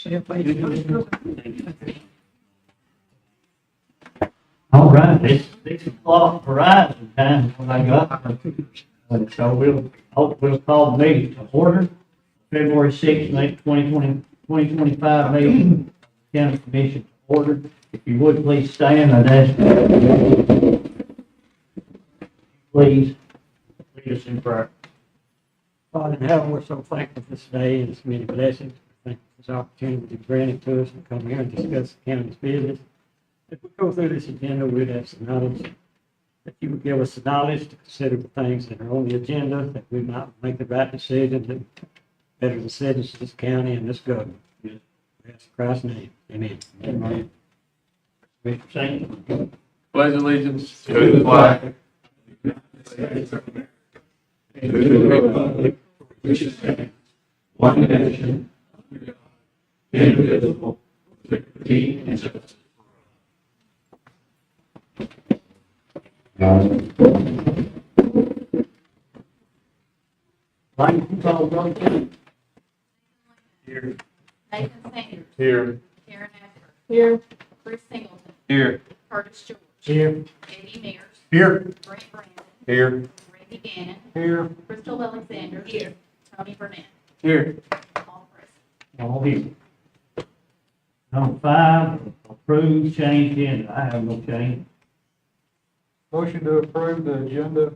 All right, it's 6 o'clock Verizon time when I got. So we'll call the meeting to order, February 6th, 2025 meeting, county commission to order. If you would please stand, I'd ask you, please lead us in prayer. Father in heaven, we're so thankful for this day and this many blessings. Thank you for this opportunity to grant it to us and come here and discuss the county's business. If we go through this agenda, we'd have some knowledge, that you would give us the knowledge to consider the things that are on the agenda, that we might make the right decisions and better the citizens of this county and this government. We ask in Christ's name. Amen. Amen. Mr. Saint. Pledge allegiance to the flag and to the republic for which it stands, one nation, under God, indivisible, with liberty and justice. Line control, roll call. Here. Nathan Sanders. Here. Karen Asher. Here. Chris Singleton. Here. Curtis George. Here. Eddie Mears. Here. Brent Brandon. Here. Randy Gannon. Here. Crystal Alexander. Here. Tony Burnett. Here. All present. All here. Number 5, approve change agenda. I have no change. Motion to approve the agenda.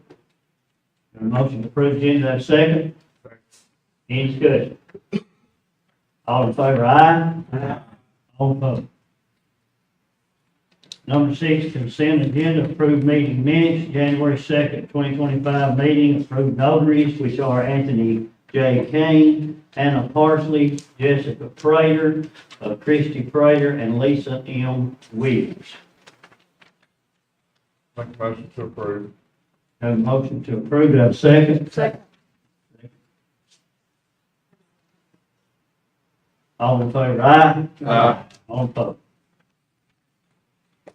Got a motion to approve agenda, have a second? Any discussion? All in favor, aye? Aye. All opposed? Number 6, consent agenda, approved meeting minutes, January 2nd, 2025 meeting, approved notaries, which are Anthony J. Kane, Anna Parsley, Jessica Prater, Christy Prater, and Lisa M. Williams. Make a motion to approve. Have a motion to approve, do I have a second? Second. All in favor, aye? Aye. All opposed?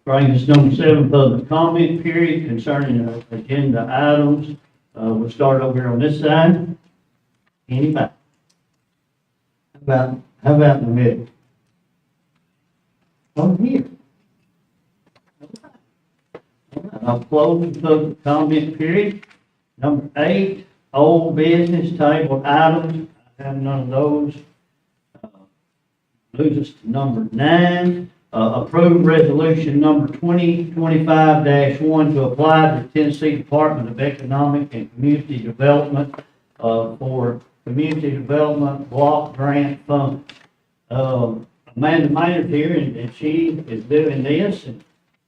Brings us number 7, public comment period concerning agenda items. We'll start over here on this side. Anybody? How about in the middle? Over here. I'll close the public comment period. Number 8, old business tabled items. I have none of those. Moves us to number 9, approve resolution number 2025-1 to apply to the Tennessee Department of Economic and Community Development for Community Development Block Grant Funds. Amanda Maynard's here, and she is doing this,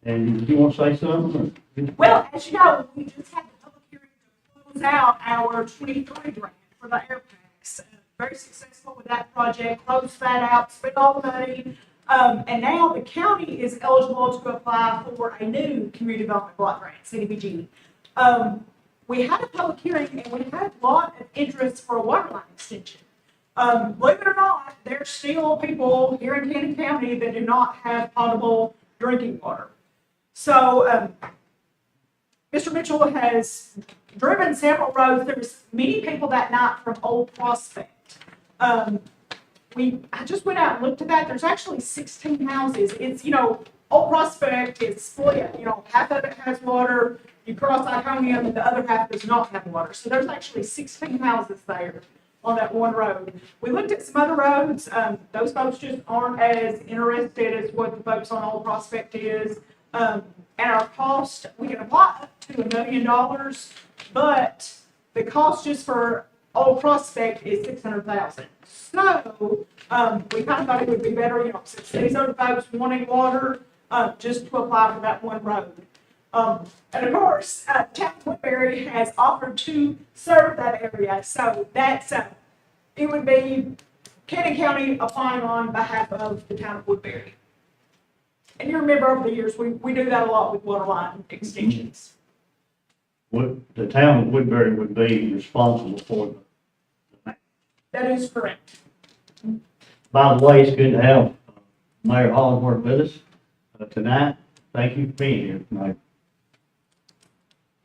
and you want to say something? Well, as you know, we just had the public hearing to close out our 23 grant for the air packs. Very successful with that project, closed that out, spent all the money. And now the county is eligible to apply for a new community development block grant, CDBG. We had a public hearing and we had a lot of interest for a water line extension. Believe it or not, there's still people here in Cannon County that do not have potable drinking water. So, Mr. Mitchell has driven several roads. There was many people that night from Old Prospect. I just went out and looked at that. There's actually 16 houses. It's, Old Prospect is split. Half of it has water. You cross Iconium and the other half does not have water. So there's actually 16 houses there on that one road. We looked at some other roads. Those folks just aren't as interested as what the folks on Old Prospect is. And our cost, we can apply up to $1 million, but the cost just for Old Prospect is $600,000. So, we kind of thought it would be better, since these other folks wanting water, just to apply for that one road. And of course, Town of Woodbury has offered to serve that area, so that's, it would be Cannon County applying on behalf of the Town of Woodbury. And you remember over the years, we do that a lot with water line extensions. The town of Woodbury would be responsible for the. That is correct. By the way, it's good to have Mayor Hollingworth with us tonight. Thank you for being here tonight.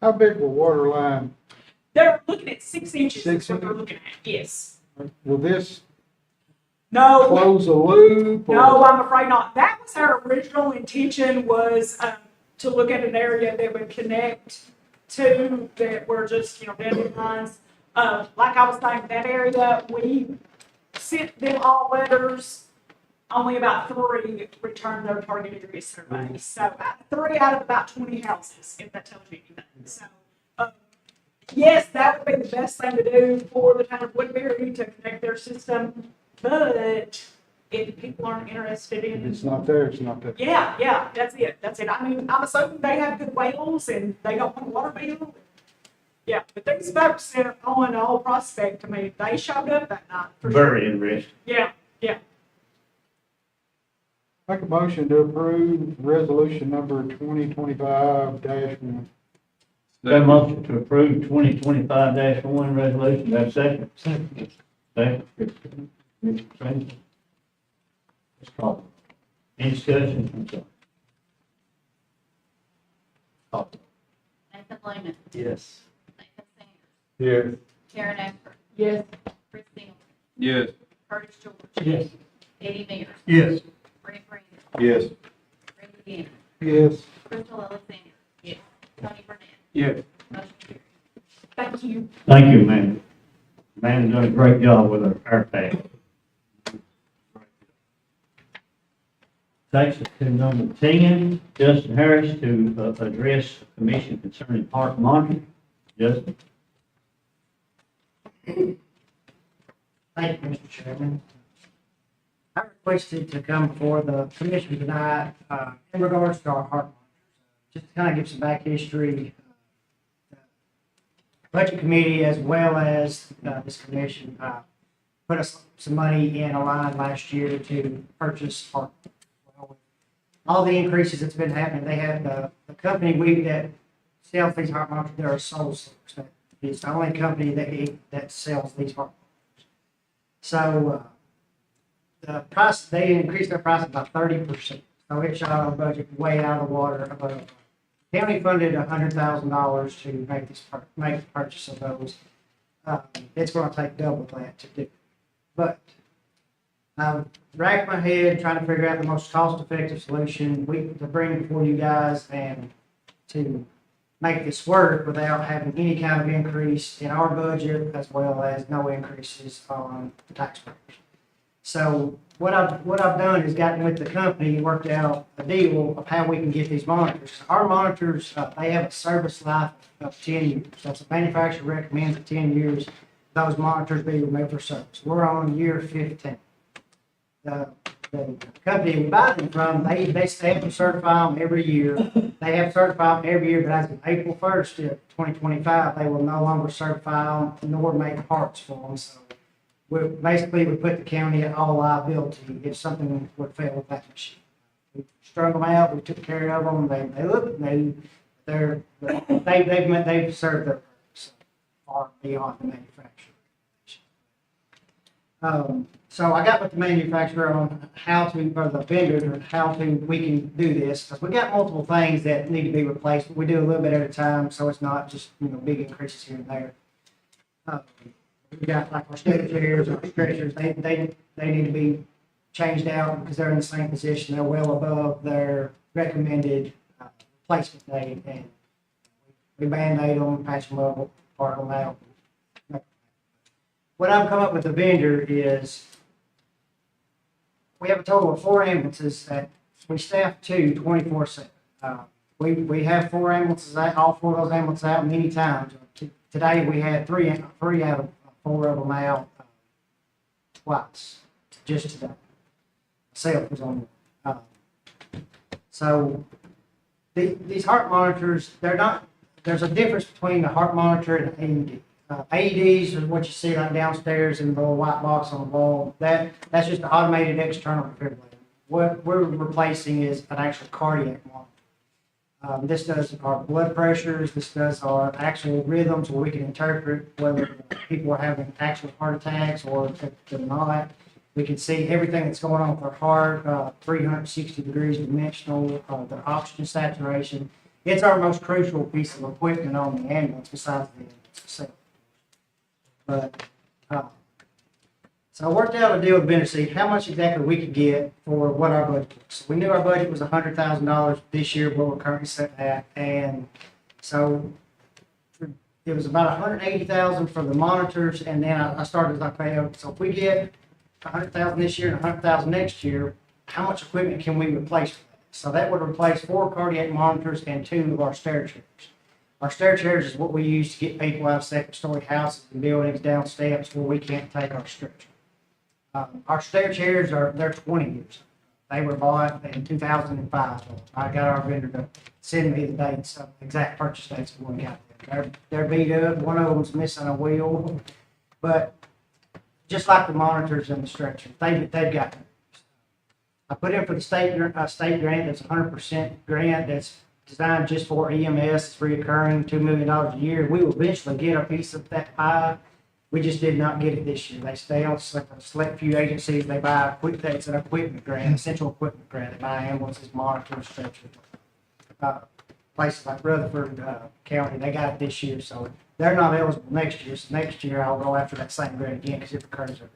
How big will water line, They're looking at 6 inches. 6 That's what they're inches? looking at, yes. will this No, close the loop? or- no, I'm afraid not. That was our original intention was, to look at an area that would connect to, that were just, dead lines. Like I was saying, that area, we sent them all letters. Only about 3 returned their target area survey. So 3 out of about 20 houses, if that tells you anything. So, yes, that would be the best thing to do for the town of Woodbury to connect their system. But if people aren't interested If in, it's not there, it's not there. yeah, that's it. That's it. I mean, I'm assuming they have good wells and they don't want a water bill. Yeah, but these folks that are on Old Prospect, I mean, they showed up that night. For sure. Very interesting. Yeah. Make a motion to approve resolution number 2025-1. Got a motion to approve 2025-1 resolution, got a second? Second. Second. Mr. Franklin. Let's call. Any discussion? I'm sorry. Call. Nathan Blaine. Yes. Nathan Sanders. Yes. Karen Eckhart. Yes. Chris Singleton. Yes. Curtis George. Yes. Eddie Mears. Yes. Brent Brandon. Yes. Randy Gannon. Yes. Crystal Alexander. Yes. Tony Burnett. Yes. Motion carries. Thank you. Thank you, ma'am. Man done a great job with our pack. Takes us to number 10, Justin Harris to address commission concerning park monitoring. Justin? Thank you, Mr. Chairman. I requested to come before the commission tonight in regards to our heart monitors. Just to kind of give some back history. The Budget committee as well as this commission put us some money in a line last year to purchase heart. Well, all the increases that's been happening, they have the company that sells these heart monitors, they're a sole source. That is the only company that sells these heart monitors. So, the price, they increased their price by 30%. So it shot our budget way out of the water above. County funded $100,000 to make the purchase of those. It's gonna take double that to do. But I've racked my head trying to figure out the most cost-effective solution to bring before you guys and to make this work without having any kind of increase in our budget as well as no increases on the taxpayers. So what I've done is gotten with the company and worked out a deal of how we can get these monitors. Our monitors, they have a service life of 10 years. That's the manufacturer recommends at 10 years, those monitors be removed for service. We're on year 15. The company we buy them from, they have to certify them every year. They have certified them every year, but as of April 1st of 2025, they will no longer certify them nor make parts for them. So we put the county at all liability if something would fail with that machine. We strung them out, we took care of them, they look new, they've served their purpose far beyond the manufacturer. So I got with the manufacturer on or the vendor, we can do this, because we got multiple things that need to be replaced, but we do a little bit at a time, so it's not just, big increases here and there. We got like our stretchers, they need to be changed out because they're in the same position, they're well above their recommended replacement date, and we Band-Aid them, patch them up, part them out. What I've come up with the vendor is, we have a total of 4 ambulances that we staff 24/7. We have 4 ambulances, all 4 of those ambulances out many times. Today, we had three out of 4 of them out twice, just today. Myself was on one. So these heart monitors, there's a difference between a heart monitor and an AED. AEDs are what you see like downstairs in the little white box on the wall. That's just an automated external defibrillator. What we're replacing is an actual cardiac monitor. This does our blood pressures. This does our actual rhythms where we can interpret whether people are having actual heart attacks or if they're not. We can see everything that's going on with their heart, 360 degrees dimensional, the oxygen saturation. It's our most crucial piece of equipment on the ambulance besides the ambulance itself. But So I worked out a deal with Vendor Seat, how much exactly we could get for what our budget was. So we knew our budget was $100,000 this year, what we're currently set at, and so it was about 180,000 for the monitors, and then I started like, okay, so if we get 100,000 this year and 100,000 next year, how much equipment can we replace for that? So that would replace 4 cardiac monitors and 2 of our stair chairs. Our stair chairs is what we use to get people out of second-story houses and buildings down steps where we can't take our stretcher. Our stair chairs they're 20 years old. They were bought in 2005. I got our vendor to send me the dates, exact purchase dates when we got them. They're beat up. One of them's missing a wheel, but just like the monitors and the stretcher, they've got them. I put in for the state grant that's 100% grant that's designed just for EMS. It's reoccurring, $2 million a year. We will eventually get a piece of that pie. We just did not get it this year. They stay on select few agencies. They buy it's an equipment grant, essential equipment grant. They buy ambulances, monitors, stretchers. Places like Rutherford County, they got it this year, so they're not eligible next year. So next year I'll go after that same grant again because it recurs every year.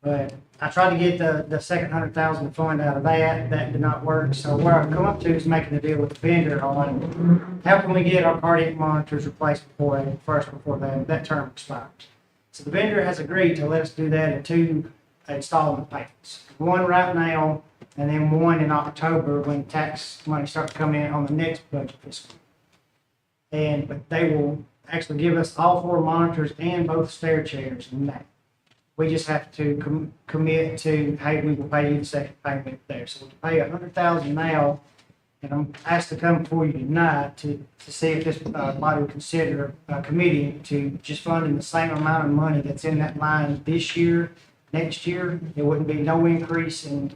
But I tried to get the second 100,000 fund out of that. That did not work. So where I've come up to is making a deal with the vendor on how can we get our cardiac monitors replaced before that term expires. So the vendor has agreed to let us do that in 2 installment payments. One right now, and then one in October when tax money starts to come in on the next budget fiscal year. But they will actually give us all 4 monitors and both stair chairs in May. We just have to commit to, hey, we will pay you the second payment there. So we'll pay $100,000 now, and I'm asked to come before you tonight to see if this body would consider committing to just funding the same amount of money that's in that line this year, next year. It wouldn't be no increase in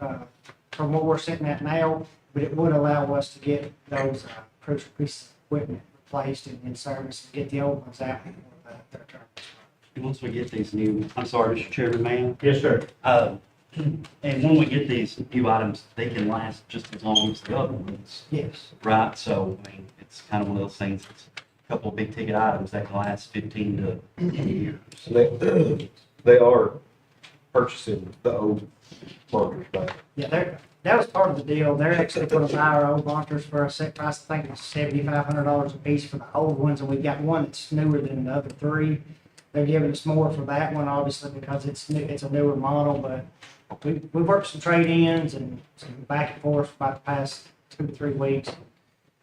from what we're sitting at now, but it would allow us to get those crucial pieces of equipment replaced and in service and get the old ones out before their term expires. Once we get these new, I'm sorry, Mr. Chairman, ma'am, Yes, sir. and when we get these new items, they can last just as long as the other ones, Yes. right? So, I mean, it's kind of one of those things, it's a couple of big ticket items that can last 15 to 20 years. They are purchasing the old monitors back. Yeah, that was part of the deal. They're actually going to buy our old monitors for a set price. I think it's $7,500 a piece for the old ones, and we got one that's newer than the other 3. They're giving us more for that one, obviously, because it's new, it's a newer model, but we worked some trade-ins and some back and forth for about the past 2 to 3 weeks.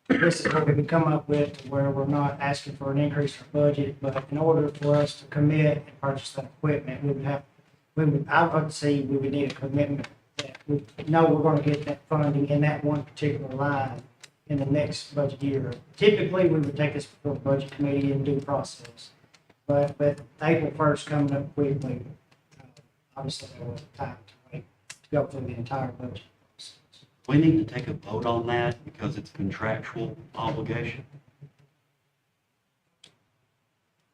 This is what we can come up with to where we're not asking for an increase in budget, but in order for us to commit and purchase that equipment, I would say we would need a commitment that we know we're going to get that funding in that one particular line in the next budget year. Typically, we would take this before the budget committee and do the process. But April 1st coming up quickly, obviously there was time to wait to go through the entire budget process. We need to take a vote on that because it's a contractual obligation.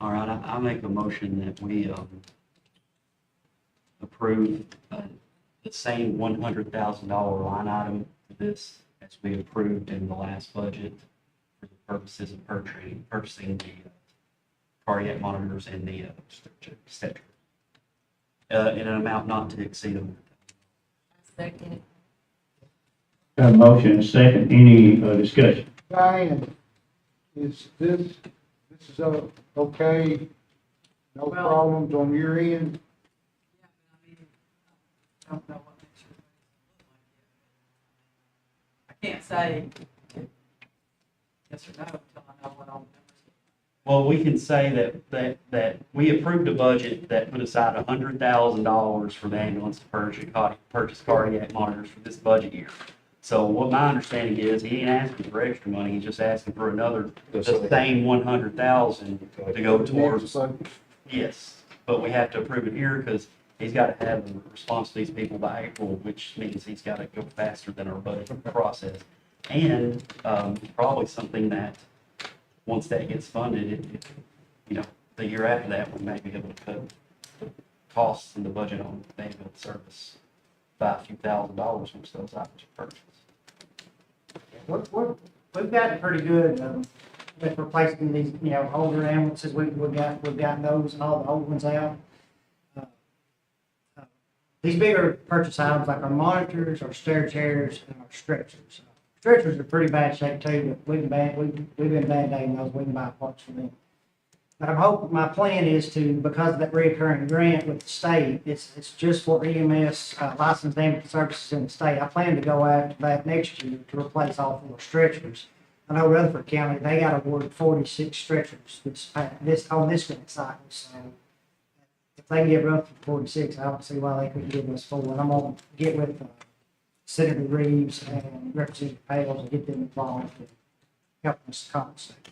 All right, I make a motion that we approve the same $100,000 line item for this as we approved in the last budget for the purposes of purchasing the cardiac monitors and the stretcher in an amount not to exceed $100,000. Second. Got a motion and a second. Any discussion? Diane, is this is okay? No Well- problems on your end? I don't know what makes you. I can't say yes or no until I know what all the numbers Well, we can say that we approved a budget that put aside $100,000 for the ambulance to purchase cardiac monitors for this budget year. So what my understanding is, he ain't asking for extra money, he's just asking for the same 100,000 to go towards. Yes, but we have to approve it here because he's got to have a response to these people by April, which means he's got to go faster than our budget process. And probably something that, once that gets funded, the year after that, we may be able to cut the costs in the budget on the ambulance service by a few $1,000s once those items are purchased. We've gotten pretty good with replacing these, older ambulances. We've gotten those, all the old ones out. these bigger purchase items like our monitors, our stair chairs, and our stretchers. Stretchers are pretty bad shape too, but we've been band-aiding those, we can buy parts for them. But my plan is to, because of that recurring grant with the state, it's just for EMS, licensed ambulance services in the state. I plan to go after that next year to replace all 4 stretchers. I know Rutherford County, they got awarded 46 stretchers on this grant cycle, so if they can give Rutherford 46, I don't see why they couldn't give us 4. And I'm gonna get with Senator Reeves and Representative Pales and get them involved to help us compensate.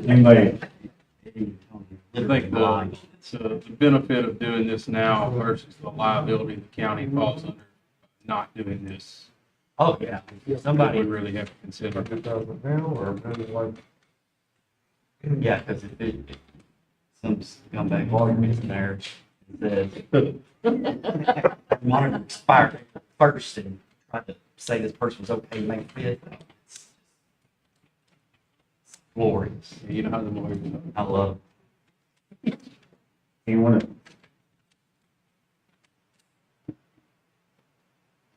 Anybody? I think the benefit of doing this now versus the liability the county falls under not doing this, Oh, yeah. we Somebody, really have to consider. yeah, because if some scumbag lawyer gets in there and says, monitor expired first and tried to say this person was okay to make a bid, it's glorious. You know how the lawyers are. I love it. You wanna?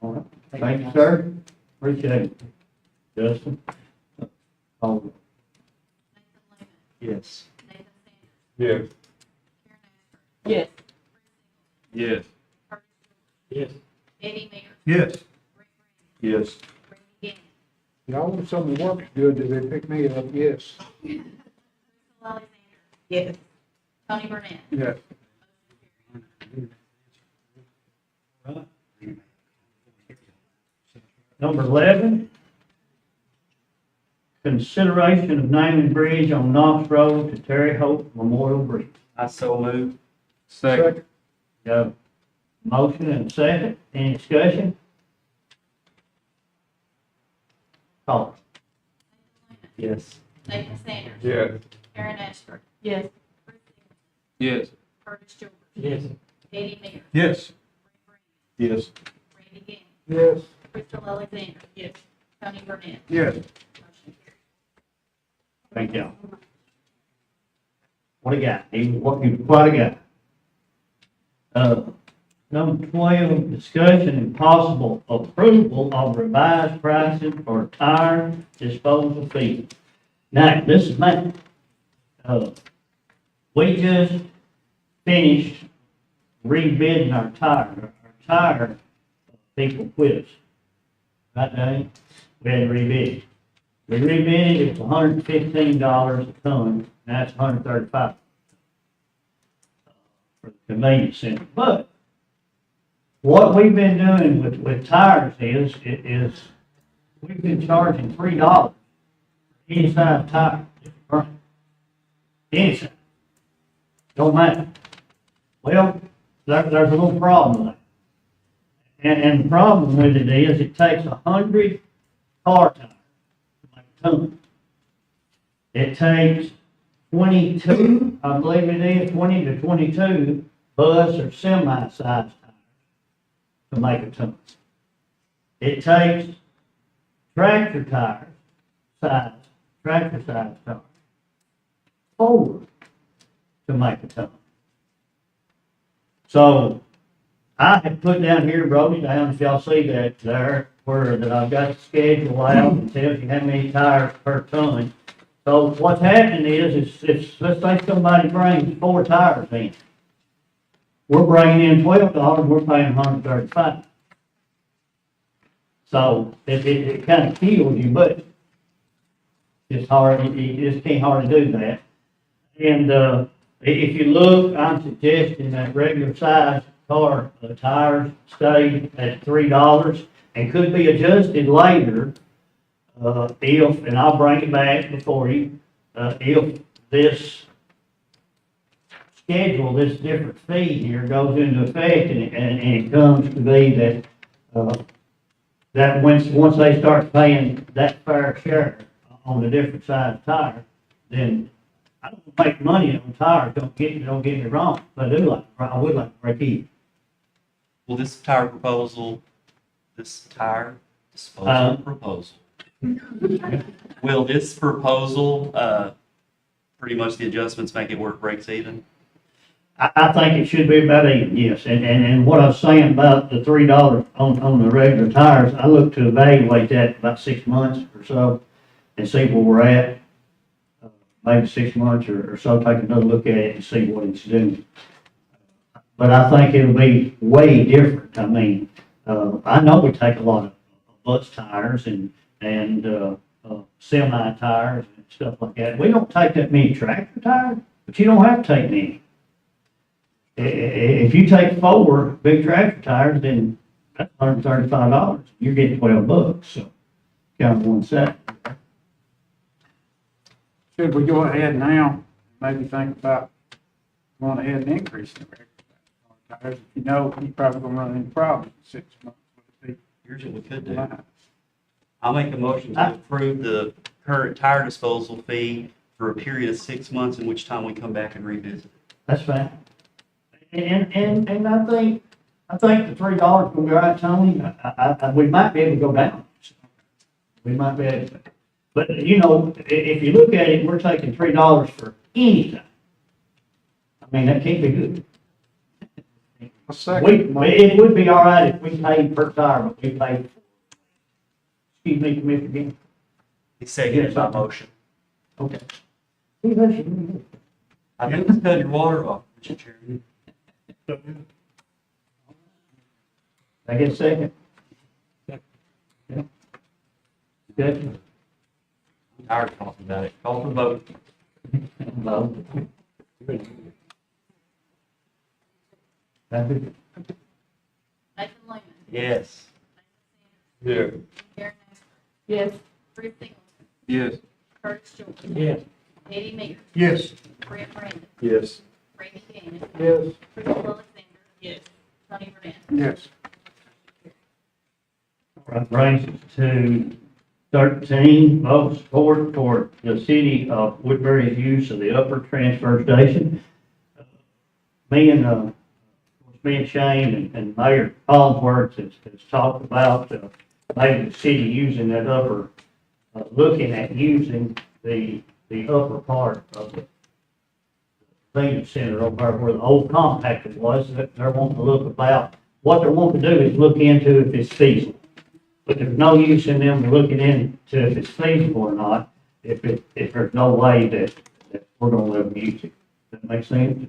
All right. Thank you, sir. Appreciate it. Justin? Oh, Yes. Yes. Yes. Yes. Yes. Eddie Mayor, Yes. yes. Randy Gaines, Y'all, when something works good, do they pick me up? Yes. Crystal Alexander, Yes. Tony Burnett. Yes. Number 11, consideration of naming bridge on Knox Road to Terry Hope Memorial Bridge. I so move. Second. Got a motion and a second. Any discussion? Call. Yes. Nathan Sanders. Yes. Karen Ashford. Yes. Chris Hill, Yes. Curtis George. Yes. Eddie Mayor, Yes. Rick Yes. Green, Randy Gaines, Yes. Crystal Alexander. Yes. Tony Burnett. Yes. Motion carried. Thank you. What a guy. He was quite a guy. Number 12, discussion and possible approval of revised pricing for tire disposal fees. Now, this is my, we just finished rebidding our tire. Our tire people quit us. Right, Dave? We had to rebid. We rebid it, it's $115 a ton, and that's $135 for the convenience center. But what we've been doing with tires is we've been charging $3 any size tire. Any size. Don't matter. Well, there's a little problem with that. And the problem with it is it takes 100 car tires to make a ton. It takes 22, I believe it is, 20 to 22 bus or semi-sized tires to make a ton. It takes tractor tires, tractor size tires, 4 to make a ton. So I have put down here, wrote it down, if y'all see that there, where that I've got the schedule out and tells you how many tires per ton. So what's happening is, let's say somebody brings 4 tires in. We're bringing in $12, we're paying $135. So it kind of kills you, but it's hard, you just can't hardly do that. And, if you look, I'm suggesting that regular size car tires stay at $3 and could be adjusted later, if, and I'll bring it back before you, if this schedule, this different fee here goes into effect and it comes to be that, that once they start paying that fair share on the different size tire, then I don't make money on tires, don't get me wrong, but I would like to break even. Will this tire disposal proposal, will this proposal, pretty much the adjustments make it work breaks even? I think it should be about even, yes, and what I was saying about the $3 on the regular tires, I look to evaluate that about 6 months or so and see where we're at. Maybe 6 months or so, take another look at it and see what it's doing. But I think it'll be way different. I mean, I know we take a lot of bus tires and semi tires and stuff like that. We don't take that many tractor tires, but you don't have to take many. If you take 4 big tractor tires, then that's $135. You're getting $12, so count one set. Should we go ahead now, maybe think about going ahead and increasing the regular tires? If you know, you're probably gonna run into problems in 6 months. Here's what we could do. I'll make a motion to approve the current tire disposal fee for a period of 6 months, in which time we come back and revisit it. That's fine. And I think the $3 will be all right, Tony. We might be able to go down. We might be able to. But, you know, if you look at it, we're taking $3 for anything. I mean, that can't be good. A second, It would be all right if we paid per tire, but we paid, excuse me, Commissioner again. He seconded my motion. Okay. I think it's cutting your water off, Mr. Chairman. I get a second? Yeah. Good. I'm tired of talking about it. Call for vote. Vote. Nathan Lehman. Yes. Yeah. Karen Astor. Yes. Chris Singleton. Yes. Curtis Jordan. Yes. Eddie Mears. yes. Brett Brandon. Yes. Randy Gannon. Yes. Crystal Alexander. Yes. Tony Burnett. Yes. That brings us to 13, vote support for the city of Woodbury's use of the upper transfer station. Me and Shane and Mayor Collinsworth has talked about, maybe the city using that upper, looking at using the upper part of the convenience center over there where the old compactor was. That they're wanting to look about, what they're wanting to do is look into if it's feasible. But there's no use in them looking into if it's feasible or not, if there's no way that we're gonna let them use it. Does that make sense?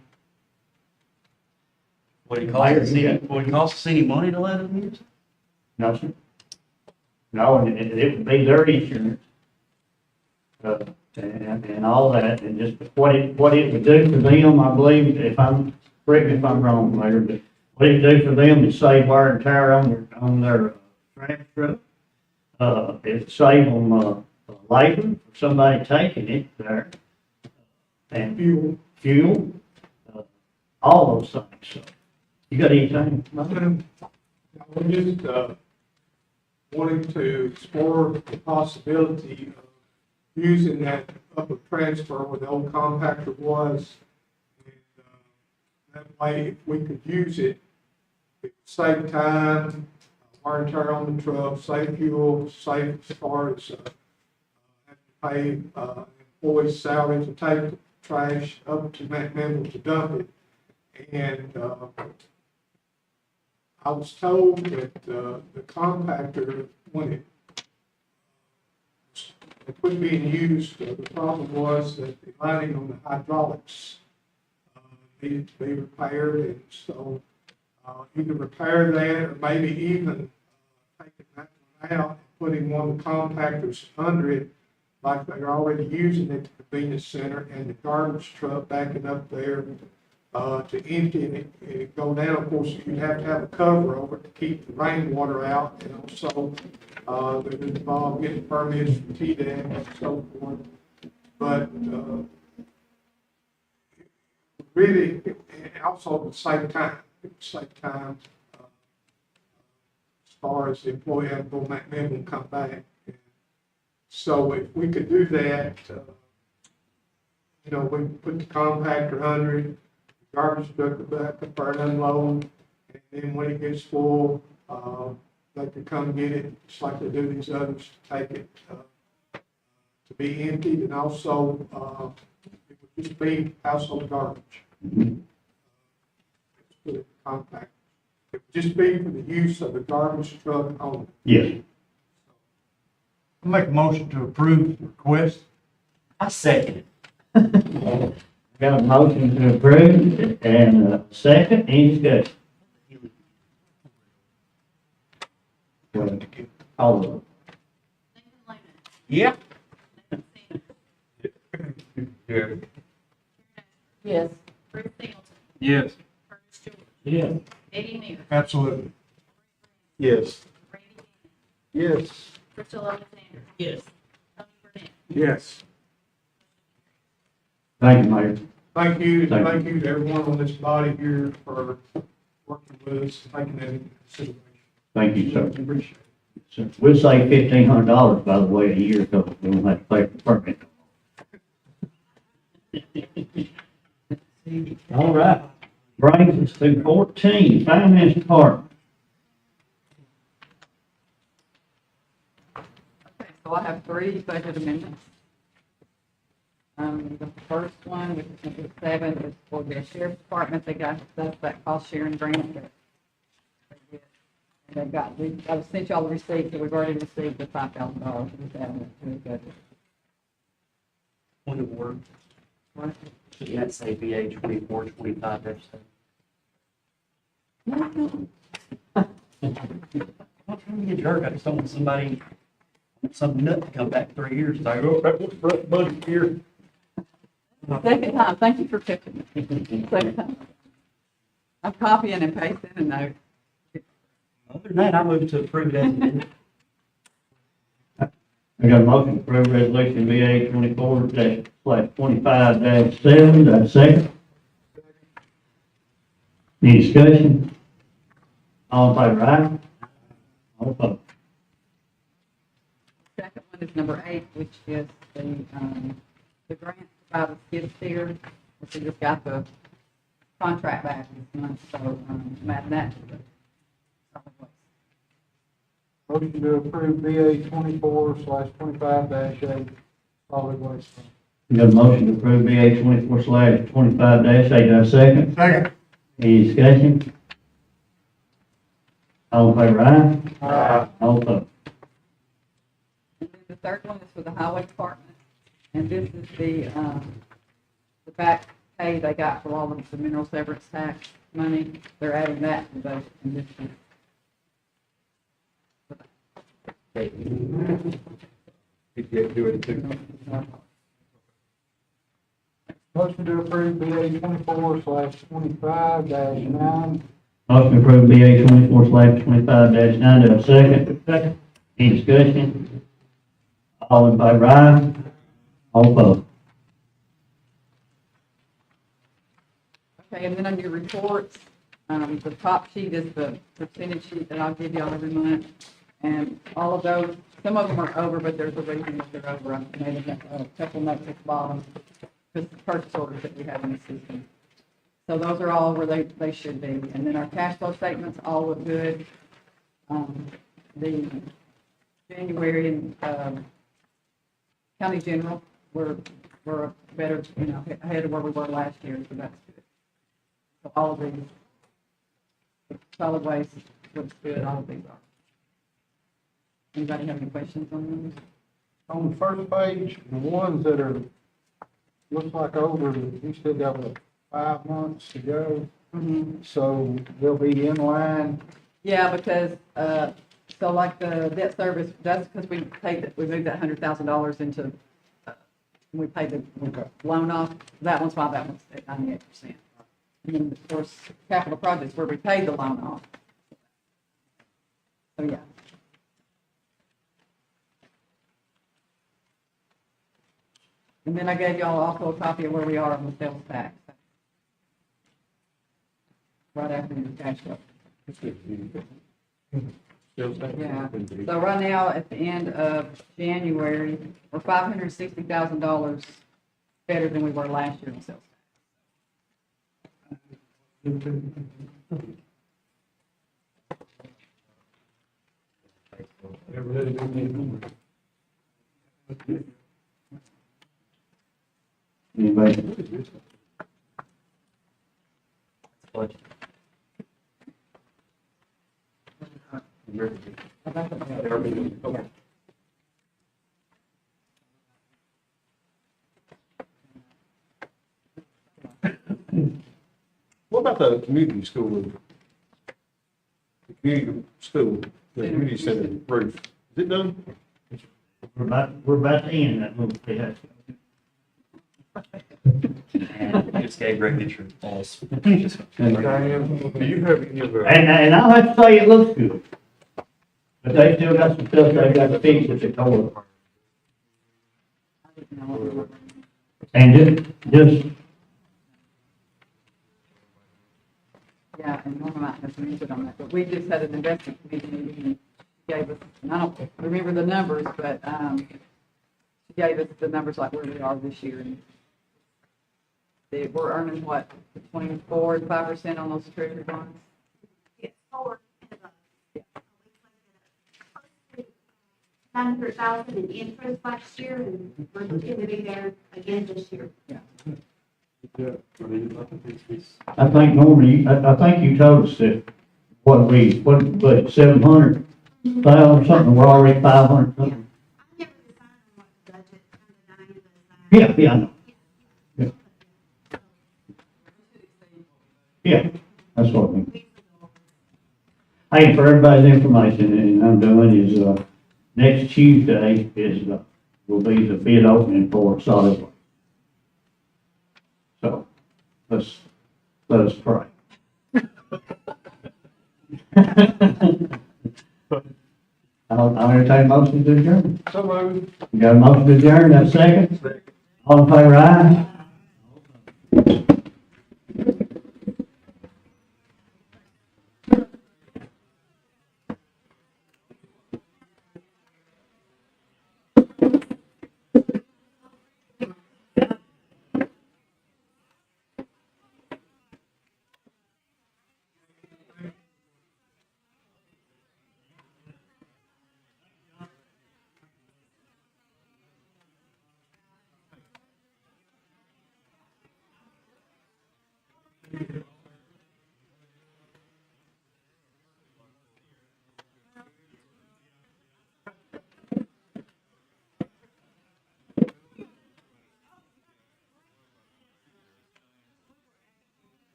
Would it cost us any money to let them use it? No, sir. No, and it would be their insurance. And all that, and just what it would do for them, I believe, correct me if I'm wrong, Mayor, but what it would do for them is save wear and tear on their trash truck. It'd save them, labor for somebody taking it there. And fuel, all those things, so. You got anything? We're just, wanting to explore the possibility of using that upper transfer where the old compactor was. And, that way, if we could use it, it would save time, wear and tear on the truck, save fuel, save as far as, having to pay, employees' salary to take the trash up to McMinnville to dump it. And, I was told that, the compactor, when it quit being used, the problem was that the lining on the hydraulics, needed to be repaired, and so, either repair that, or maybe even, taking that one out, and putting one of the compactors under it, like they're already using at the convenience center, and the garbage truck backing up there, to empty it and go down. Of course, you'd have to have a cover over it to keep the rainwater out, and also, it would involve getting permits from TDEC and so forth. But, really, and also at the same time, as far as the employee having to go back in and come back. So if we could do that, we can put the compactor under it, garbage truck would back up there and unload, and then when it gets full, they could come get it, just like they do these others, to take it, to be emptied, and also, it would used to be household garbage. Mhm. Put it in compact. It would just be for the use of the garbage truck only. Yes. I make a motion to approve the request. I second it. Got a motion to approve and a second, any discussion? All of them. Nathan Lehman, Yep. Nathan Sanders, Yeah. Yes. Bruce Singleton, Yes. Curtis George, Yeah. Eddie Mears, Absolutely. Yes. Randy England, Yes. Crystal Alexander, Yes. Tony Burnett. Yes. Thank you, Mayor. Thank you, Thank you. thank you to everyone on this body here for working with us, taking that into consideration. Thank you, sir. Appreciate it. So we'll save $1,500, by the way, a year, so we won't have to pay for the permit. All right, brings us to 14, Finance Department. Okay, so I have three budget amendments. The first one, which is number 7, is for the sheriff's department. They got, that's that cost sharing grant that they did. And they've got, I've sent y'all the receipt, so we've already received the $5,000 with that in the budget. Point of order. Right? Should that say BA 2425-7? What's wrong with you, jerk? I just don't want somebody, some nut to come back 3 years and say, oh, that was the budget here. Second time, thank you for catching me. Second time. I'm copying and pasting a note. Other than that, I move to approve it as amended. I got a motion to approve resolution BA 24/25-7, do I have a second? Any discussion? All in favor, aye? All opposed? Second one is number 8, which is the grant by the skid steer. We just got the contract back this month, so I'm adding that to the solid waste. Motion to approve BA 24/25-8 solid waste. We got a motion to approve BA 24/25-8, do I have a second? Second. Any discussion? All in favor, aye? Aye. All opposed? And then the third one is for the highway department, and this is the back pay they got for all of the mineral severance tax money. They're adding that to the, and this is. Motion to approve BA 24/25-9. Motion to approve BA 24/25-9, do I have a second? Second. Any discussion? All in favor, aye? All opposed? Okay, and then on your reports, the top sheet is the percentage sheet that I'll give y'all every month. And all of those, some of them are over, but there's a reason that they're over. I made a couple notes at the bottom, because the purchase orders that we have in the system. So those are all where they should be. And then our cash flow statements all look good. The January and, county general, we're better, ahead of where we were last year, so that's good. So all of these, solid waste looks good, all of these are. Anybody have any questions on those? On the first page, the ones that are, looks like over, we still got what, 5 months to go, so they'll be in line. Yeah, because, so like the debt service, that's because we moved that $100,000 into, we paid the loan off. That one's why that one's at 98%. And then, of course, capital projects where we paid the loan off. So, yeah. And then I gave y'all also a copy of where we are on the sales tax. Right after your cash flow. Yeah, so right now, at the end of January, we're $560,000 better than we were last year in sales Anybody? Budget. Okay. What about the community school? The community school, the community center roof, is it done? We're about to end that little bit. Just gave recognition false. Diane, do you have any of the? And I'll have to say it looks good. But they still got some stuff they got to fix that they told us. And just, Yeah, and Norma might have some input on that, but we just had an investment committee meeting, and she gave us, and I don't remember the numbers, but, she gave us the numbers like where we are this year, and we're earning what, 24 to 5% on those treasury bonds? It's for, 900,000 in interest last year, and we're looking to be there again this year. I think normally, I think you told us that what, 700,000 or something, we're already 500 something. I never decided on what the budget, kind of Diane does that. Yeah, I know. Yeah, that's what I mean. Hey, for everybody's information, and I'm doing is, next Tuesday will be the bid opening for solid waste. So, let us pray. I'll entertain a motion to adjourn. So moved. You got a motion to adjourn, that's second? All in favor, aye?